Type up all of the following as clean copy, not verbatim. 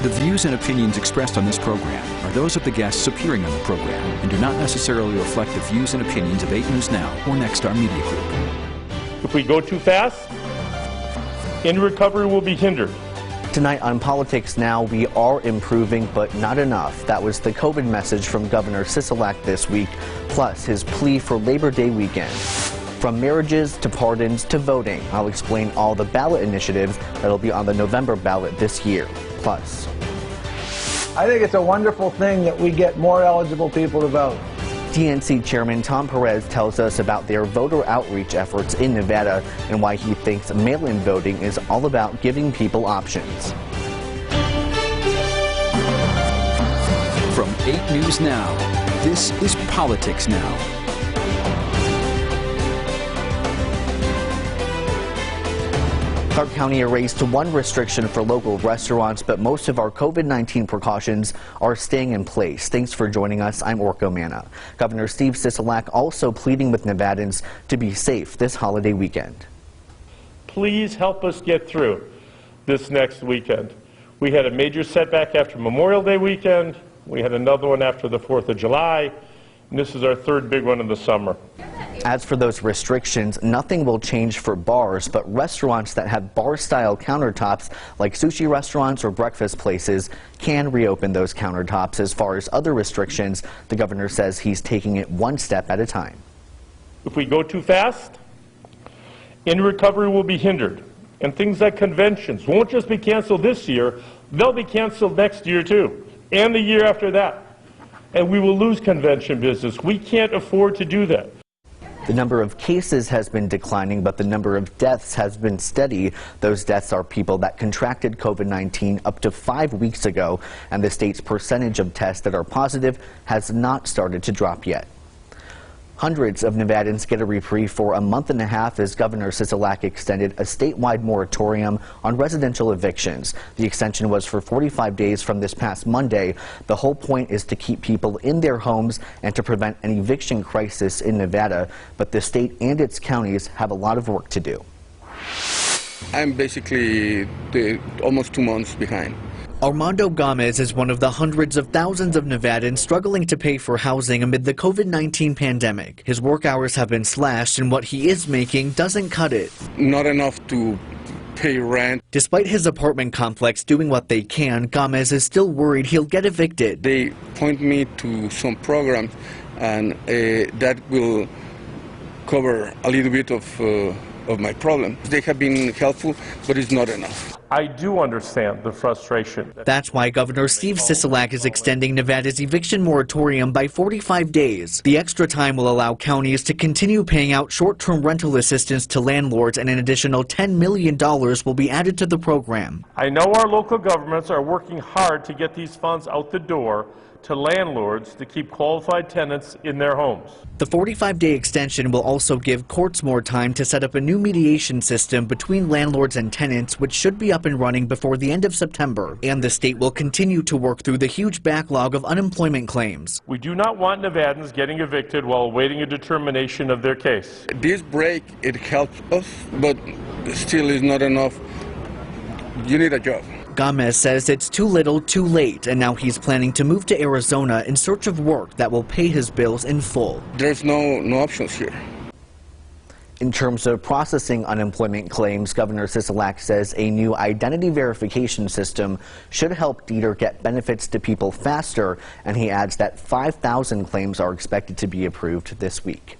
The views and opinions expressed on this program are those of the guests appearing on the program and do not necessarily reflect the views and opinions of 8 News Now or Nexstar Media Group. If we go too fast, any recovery will be hindered. Tonight on Politics Now, we are improving, but not enough. That was the COVID message from Governor Sisolak this week, plus his plea for Labor Day weekend. From marriages to pardons to voting, I'll explain all the ballot initiatives that'll be on the November ballot this year. Plus, I think it's a wonderful thing that we get more eligible people to vote. DNC Chairman Tom Perez tells us about their voter outreach efforts in Nevada and why he thinks mail-in voting is all about giving people options. From 8 News Now, this is Politics Now. Clark County erased one restriction for local restaurants, but most of our COVID-19 precautions are staying in place. Thanks for joining us. I'm Orko Manna. Governor Steve Sisolak also pleading with Nevadans to be safe this holiday weekend. Please help us get through this next weekend. We had a major setback after Memorial Day weekend. We had another one after the 4th of July. And this is our third big one in the summer. As for those restrictions, nothing will change for bars, but restaurants that have bar-style countertops, like sushi restaurants or breakfast places, can reopen those countertops. As far as other restrictions, the governor says he's taking it one step at a time. If we go too fast, any recovery will be hindered. And things like conventions won't just be canceled this year, they'll be canceled next year too, and the year after that. And we will lose convention business. We can't afford to do that. The number of cases has been declining, but the number of deaths has been steady. Those deaths are people that contracted COVID-19 up to 5 weeks ago, and the state's percentage of tests that are positive has not started to drop yet. Hundreds of Nevadans get a reprieve for a month and a half as Governor Sisolak extended a statewide moratorium on residential evictions. The extension was for 45 days from this past Monday. The whole point is to keep people in their homes and to prevent an eviction crisis in Nevada, but the state and its counties have a lot of work to do. I'm basically almost 2 months behind. Armando Gomez is one of the hundreds of thousands of Nevadans struggling to pay for housing amid the COVID-19 pandemic. His work hours have been slashed and what he is making doesn't cut it. Not enough to pay rent. Despite his apartment complex doing what they can, Gomez is still worried he'll get evicted. They point me to some programs and that will cover a little bit of my problem. They have been helpful, but it's not enough. I do understand the frustration. That's why Governor Steve Sisolak is extending Nevada's eviction moratorium by 45 days. The extra time will allow counties to continue paying out short-term rental assistance to landlords, and an additional $10 million will be added to the program. I know our local governments are working hard to get these funds out the door to landlords to keep qualified tenants in their homes. The 45-day extension will also give courts more time to set up a new mediation system between landlords and tenants, which should be up and running before the end of September. And the state will continue to work through the huge backlog of unemployment claims. We do not want Nevadans getting evicted while awaiting a determination of their case. This break, it helps us, but still is not enough. You need a job. Gomez says it's too little, too late, and now he's planning to move to Arizona in search of work that will pay his bills in full. There's no options here. In terms of processing unemployment claims, Governor Sisolak says a new identity verification system should help Dieter get benefits to people faster, and he adds that 5,000 claims are expected to be approved this week.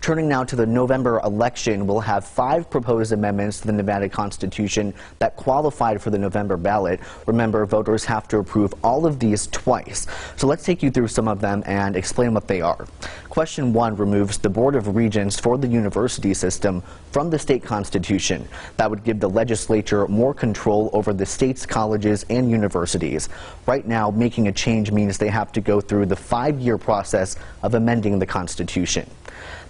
Turning now to the November election, we'll have 5 proposed amendments to the Nevada Constitution that qualified for the November ballot. Remember, voters have to approve all of these twice. So let's take you through some of them and explain what they are. Question 1 removes the Board of Regents for the university system from the state constitution. That would give the legislature more control over the state's colleges and universities. Right now, making a change means they have to go through the 5-year process of amending the Constitution.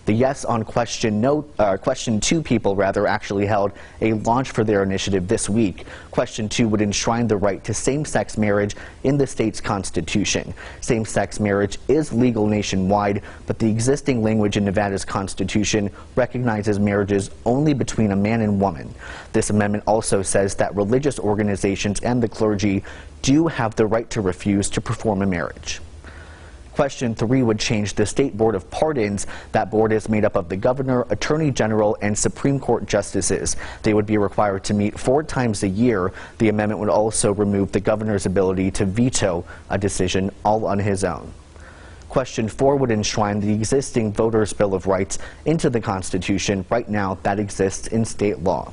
The yes on question 2 people actually held a launch for their initiative this week. Question 2 would enshrine the right to same-sex marriage in the state's constitution. Same-sex marriage is legal nationwide, but the existing language in Nevada's constitution recognizes marriages only between a man and woman. This amendment also says that religious organizations and the clergy do have the right to refuse to perform a marriage. Question 3 would change the State Board of Pardons. That board is made up of the governor, attorney general, and Supreme Court justices. They would be required to meet 4 times a year. The amendment would also remove the governor's ability to veto a decision all on his own. Question 4 would enshrine the existing Voters' Bill of Rights into the Constitution. Right now, that exists in state law.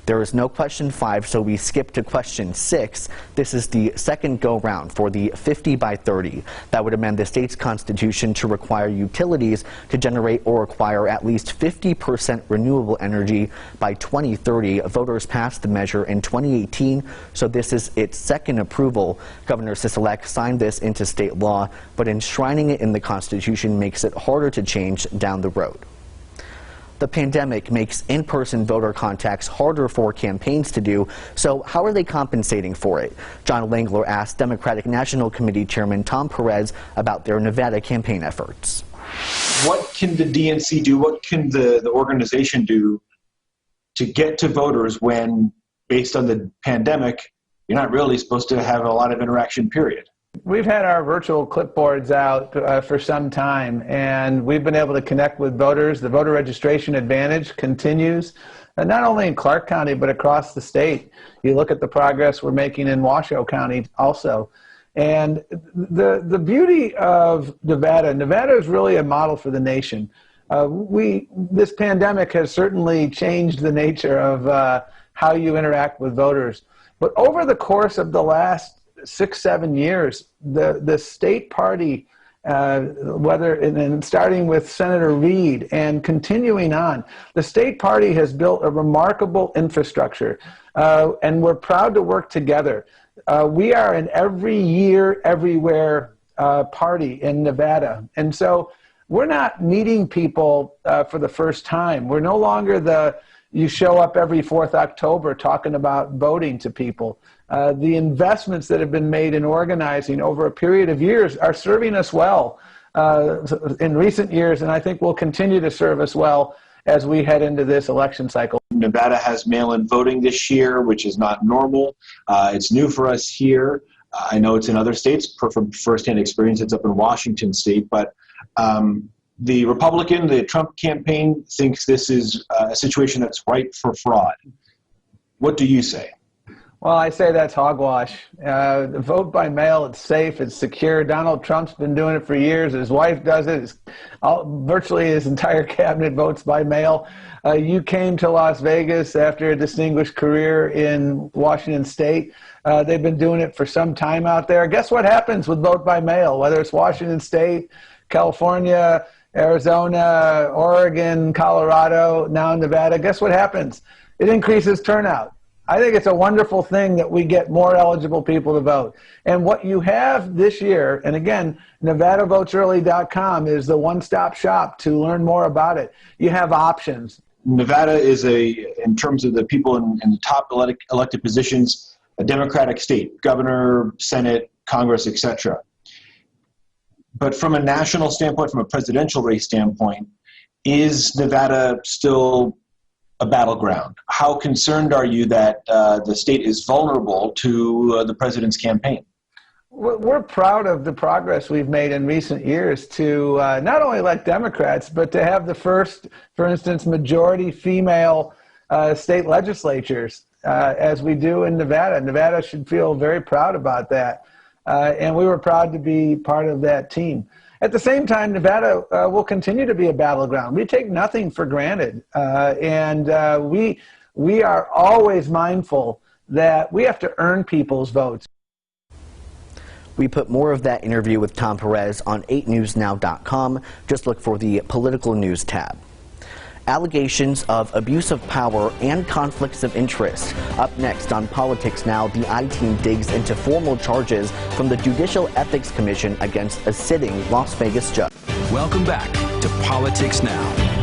There is no question 5, so we skip to question 6. This is the second go-round for the 50 by 30. That would amend the state's constitution to require utilities to generate or acquire at least 50% renewable energy by 2030. Voters passed the measure in 2018, so this is its second approval. Governor Sisolak signed this into state law, but enshrining it in the Constitution makes it harder to change down the road. The pandemic makes in-person voter contacts harder for campaigns to do, so how are they compensating for it? John Langler asked Democratic National Committee Chairman Tom Perez about their Nevada campaign efforts. What can the DNC do? What can the organization do to get to voters when, based on the pandemic, you're not really supposed to have a lot of interaction, period? We've had our virtual clipboards out for some time, and we've been able to connect with voters. The voter registration advantage continues, not only in Clark County, but across the state. You look at the progress we're making in Washoe County also. And the beauty of Nevada is really a model for the nation. This pandemic has certainly changed the nature of how you interact with voters. But over the course of the last 6-7 years, the state party, starting with Senator Reed and continuing on, the state party has built a remarkable infrastructure, and we're proud to work together. We are an every year, everywhere party in Nevada, and so we're not meeting people for the first time. We're no longer you show up every 4th October talking about voting to people. The investments that have been made in organizing over a period of years are serving us well in recent years, and I think will continue to serve us well as we head into this election cycle. Nevada has mail-in voting this year, which is not normal. It's new for us here. I know it's in other states. From firsthand experience, it's up in Washington State, but the Trump campaign thinks this is a situation that's ripe for fraud. What do you say? Well, I say that's hogwash. The vote by mail, it's safe, it's secure. Donald Trump's been doing it for years. His wife does it. Virtually his entire cabinet votes by mail. You came to Las Vegas after a distinguished career in Washington State. They've been doing it for some time out there. Guess what happens with vote by mail, whether it's Washington State, California, Arizona, Oregon, Colorado, now Nevada? Guess what happens? It increases turnout. I think it's a wonderful thing that we get more eligible people to vote. And what you have this year, and again, NevadaVotesEarly.com is the one-stop shop to learn more about it. You have options. Nevada is, in terms of the people in the top elected positions, a Democratic state, governor, Senate, Congress, etc. But from a national standpoint, from a presidential race standpoint, is Nevada still a battleground? How concerned are you that the state is vulnerable to the president's campaign? We're proud of the progress we've made in recent years to not only elect Democrats, but to have the first, for instance, majority female state legislatures, as we do in Nevada. Nevada should feel very proud about that. And we were proud to be part of that team. At the same time, Nevada will continue to be a battleground. We take nothing for granted. And we are always mindful that we have to earn people's votes. We put more of that interview with Tom Perez on 8newsnow.com. Just look for the political news tab. Allegations of abuse of power and conflicts of interest. Up next on Politics Now, the I-Team digs into formal charges from the Judicial Ethics Commission against a sitting Las Vegas judge. Welcome back to Politics Now.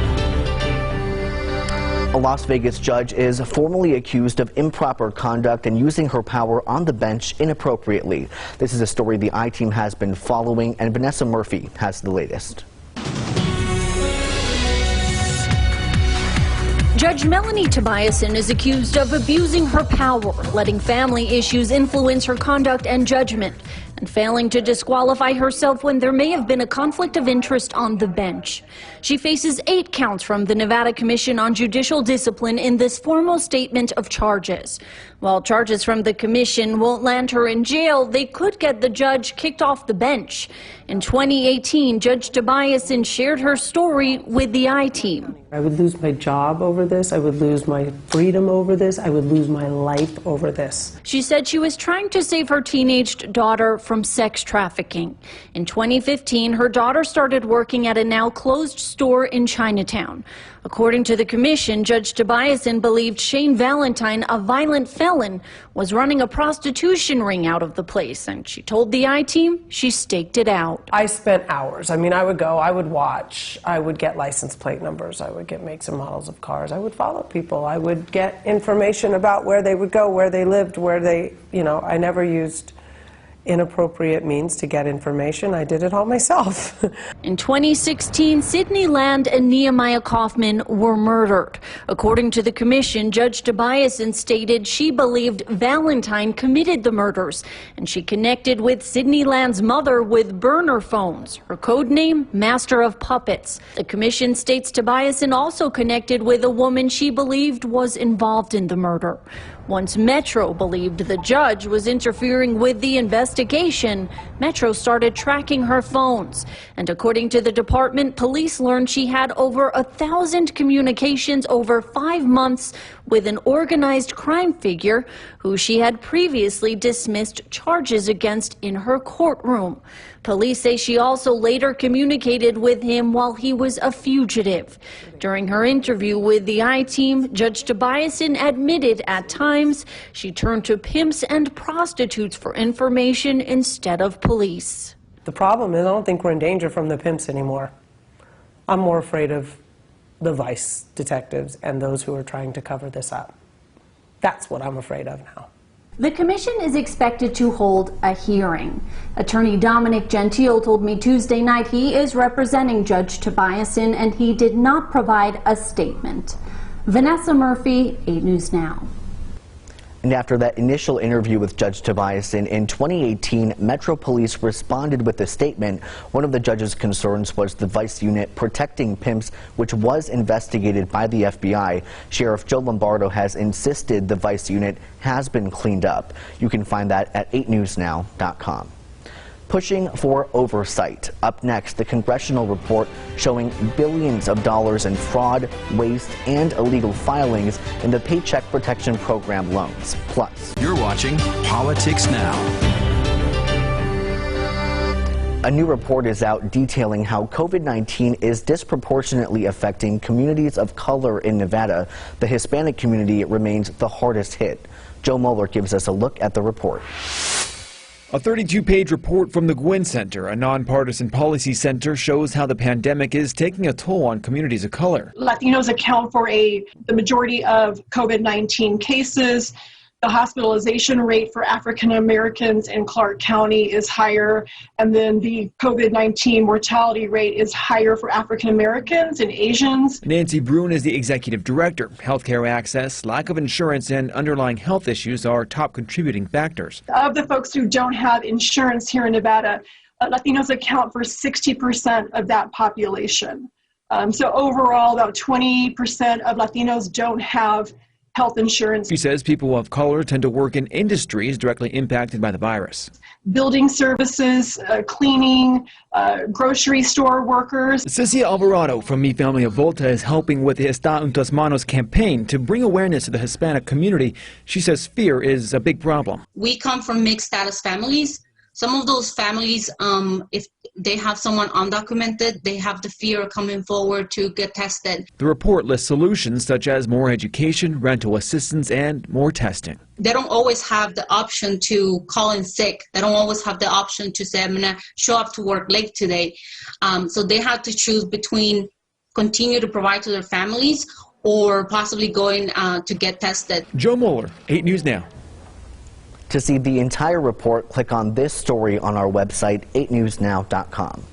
A Las Vegas judge is formally accused of improper conduct and using her power on the bench inappropriately. This is a story the I-Team has been following, and Vanessa Murphy has the latest. Judge Melanie Tobiasen is accused of abusing her power, letting family issues influence her conduct and judgment, and failing to disqualify herself when there may have been a conflict of interest on the bench. She faces 8 counts from the Nevada Commission on Judicial Discipline in this formal statement of charges. While charges from the commission won't land her in jail, they could get the judge kicked off the bench. In 2018, Judge Tobiasen shared her story with the I-Team. I would lose my job over this. I would lose my freedom over this. I would lose my life over this. She said she was trying to save her teenage daughter from sex trafficking. In 2015, her daughter started working at a now closed store in Chinatown. According to the commission, Judge Tobiasen believed Shane Valentine, a violent felon, was running a prostitution ring out of the place, and she told the I-Team she staked it out. I spent hours. I mean, I would go, I would watch, I would get license plate numbers, I would get makes and models of cars, I would follow people, I would get information about where they would go, where they lived, where they, I never used inappropriate means to get information. I did it all myself. In 2016, Sydney Land and Nehemiah Kaufman were murdered. According to the commission, Judge Tobiasen stated she believed Valentine committed the murders, and she connected with Sydney Land's mother with burner phones, her code name Master of Puppets. The commission states Tobiasen also connected with a woman she believed was involved in the murder. Once Metro believed the judge was interfering with the investigation, Metro started tracking her phones. And according to the department, police learned she had over 1,000 communications over 5 months with an organized crime figure who she had previously dismissed charges against in her courtroom. Police say she also later communicated with him while he was a fugitive. During her interview with the I-Team, Judge Tobiasen admitted at times she turned to pimps and prostitutes for information instead of police. The problem is I don't think we're in danger from the pimps anymore. I'm more afraid of the vice detectives and those who are trying to cover this up. That's what I'm afraid of now. The commission is expected to hold a hearing. Attorney Dominic Gentile told me Tuesday night he is representing Judge Tobiasen and he did not provide a statement. Vanessa Murphy, 8 News Now. And after that initial interview with Judge Tobiasen in 2018, Metro Police responded with a statement. One of the judge's concerns was the Vice Unit protecting pimps, which was investigated by the FBI. Sheriff Joe Lombardo has insisted the Vice Unit has been cleaned up. You can find that at 8newsnow.com. Pushing for oversight. Up next, the congressional report showing billions of dollars in fraud, waste, and illegal filings in the Paycheck Protection Program loans. Plus, you're watching Politics Now. A new report is out detailing how COVID-19 is disproportionately affecting communities of color in Nevada. The Hispanic community remains the hardest hit. Joe Moeller gives us a look at the report. A 32-page report from the Gwynn Center, a nonpartisan policy center, shows how the pandemic is taking a toll on communities of color. Latinos account for the majority of COVID-19 cases. The hospitalization rate for African Americans in Clark County is higher, and then the COVID-19 mortality rate is higher for African Americans and Asians. Nancy Brune is the executive director. Healthcare access, lack of insurance, and underlying health issues are top contributing factors. Of the folks who don't have insurance here in Nevada, Latinos account for 60% of that population. So overall, about 20% of Latinos don't have health insurance. She says people of color tend to work in industries directly impacted by the virus. Building services, cleaning, grocery store workers. Cecilia Alvarado from Mi Familia Volta is helping with the Está en Tus Manos campaign to bring awareness to the Hispanic community. She says fear is a big problem. We come from mixed status families. Some of those families, if they have someone undocumented, they have the fear of coming forward to get tested. The report lists solutions such as more education, rental assistance, and more testing. They don't always have the option to call in sick. They don't always have the option to say, I'm going to show up to work late today. So they have to choose between continue to provide to their families or possibly going to get tested. Joe Moeller, 8 News Now. To see the entire report, click on this story on our website, 8newsnow.com.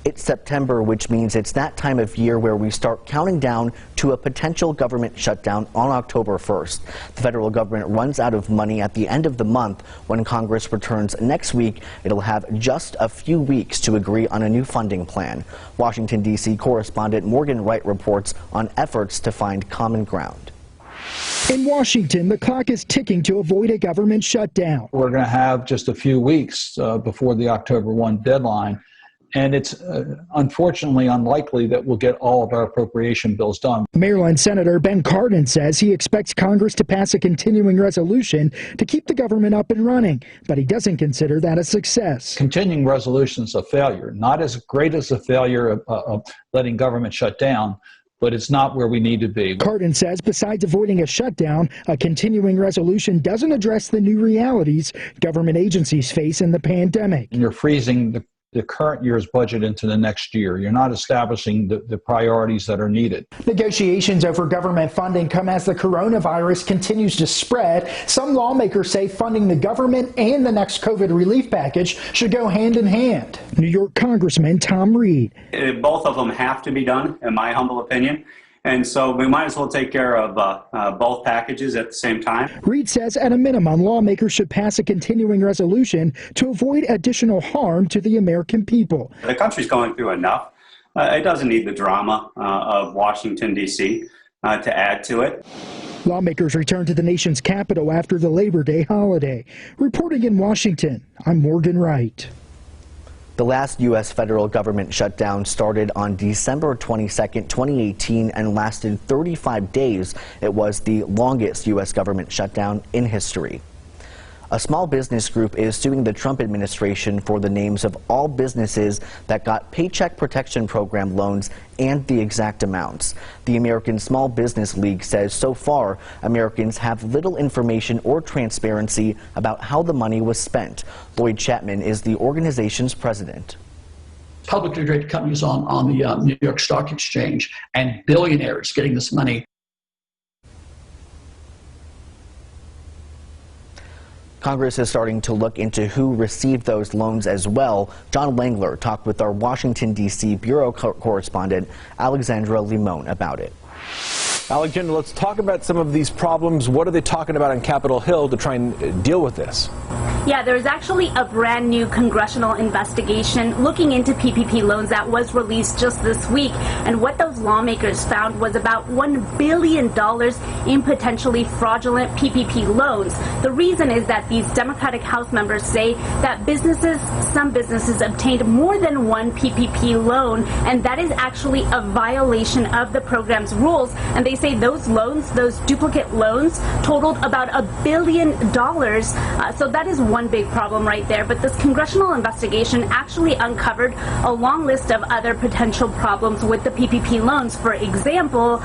It's September, which means it's that time of year where we start counting down to a potential government shutdown on October 1st. The federal government runs out of money at the end of the month. When Congress returns next week, it'll have just a few weeks to agree on a new funding plan. Washington, D.C. correspondent Morgan Wright reports on efforts to find common ground. In Washington, the clock is ticking to avoid a government shutdown. We're going to have just a few weeks before the October 1 deadline, and it's unfortunately unlikely that we'll get all of our appropriation bills done. Maryland Senator Ben Cardin says he expects Congress to pass a continuing resolution to keep the government up and running, but he doesn't consider that a success. Continuing resolution's a failure, not as great as a failure of letting government shut down, but it's not where we need to be. Cardin says besides avoiding a shutdown, a continuing resolution doesn't address the new realities government agencies face in the pandemic. And you're freezing the current year's budget into the next year. You're not establishing the priorities that are needed. Negotiations over government funding come as the coronavirus continues to spread. Some lawmakers say funding the government and the next COVID relief package should go hand in hand. New York Congressman Tom Reed. Both of them have to be done, in my humble opinion. And so we might as well take care of both packages at the same time. Reed says at a minimum, lawmakers should pass a continuing resolution to avoid additional harm to the American people. The country's going through enough. It doesn't need the drama of Washington, D.C. To add to it. Lawmakers return to the nation's capital after the Labor Day holiday. Reporting in Washington, I'm Morgan Wright. The last U.S. federal government shutdown started on December 22, 2018 and lasted 35 days. It was the longest U.S. government shutdown in history. A small business group is suing the Trump administration for the names of all businesses that got Paycheck Protection Program loans and the exact amounts. The American Small Business League says so far, Americans have little information or transparency about how the money was spent. Lloyd Chapman is the organization's president. Publicly traded companies on the New York Stock Exchange and billionaires getting this money. Congress is starting to look into who received those loans as well. John Langler talked with our Washington, D.C. bureau correspondent Alexandra Limon about it. Alexandra, let's talk about some of these problems. What are they talking about on Capitol Hill to try and deal with this? Yeah, there's actually a brand new congressional investigation looking into PPP loans that was released just this week. And what those lawmakers found was about $1 billion in potentially fraudulent PPP loans. The reason is that these Democratic House members say that some businesses obtained more than one PPP loan, and that is actually a violation of the program's rules. And they say those loans, those duplicate loans, totaled about $1 billion. So that is one big problem right there. But this congressional investigation actually uncovered a long list of other potential problems with the PPP loans. For example,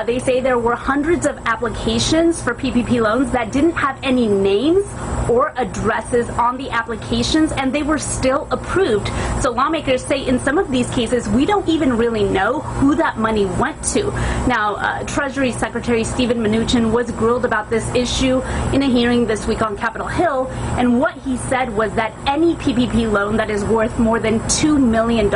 they say there were hundreds of applications for PPP loans that didn't have any names or addresses on the applications, and they were still approved. So lawmakers say in some of these cases, we don't even really know who that money went to. Now, Treasury Secretary Steven Mnuchin was grilled about this issue in a hearing this week on Capitol Hill, and what he said was that any PPP loan that is worth more than $2 million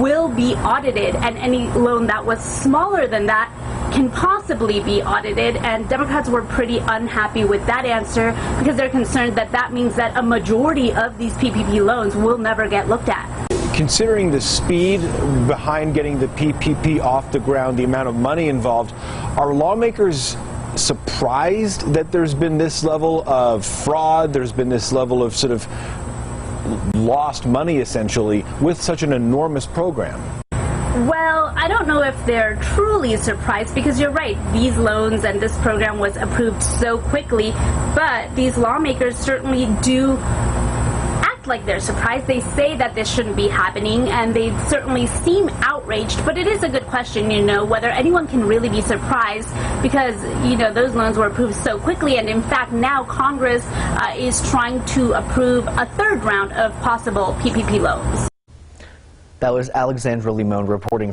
will be audited, and any loan that was smaller than that can possibly be audited. And Democrats were pretty unhappy with that answer because they're concerned that that means that a majority of these PPP loans will never get looked at. Considering the speed behind getting the PPP off the ground, the amount of money involved, are lawmakers surprised that there's been this level of fraud, there's been this level of sort of lost money essentially with such an enormous program? Well, I don't know if they're truly surprised because you're right, these loans and this program was approved so quickly, but these lawmakers certainly do act like they're surprised. They say that this shouldn't be happening and they certainly seem outraged, but it is a good question, whether anyone can really be surprised because, those loans were approved so quickly, and in fact now Congress is trying to approve a third round of possible PPP loans. That was Alexandra Limon reporting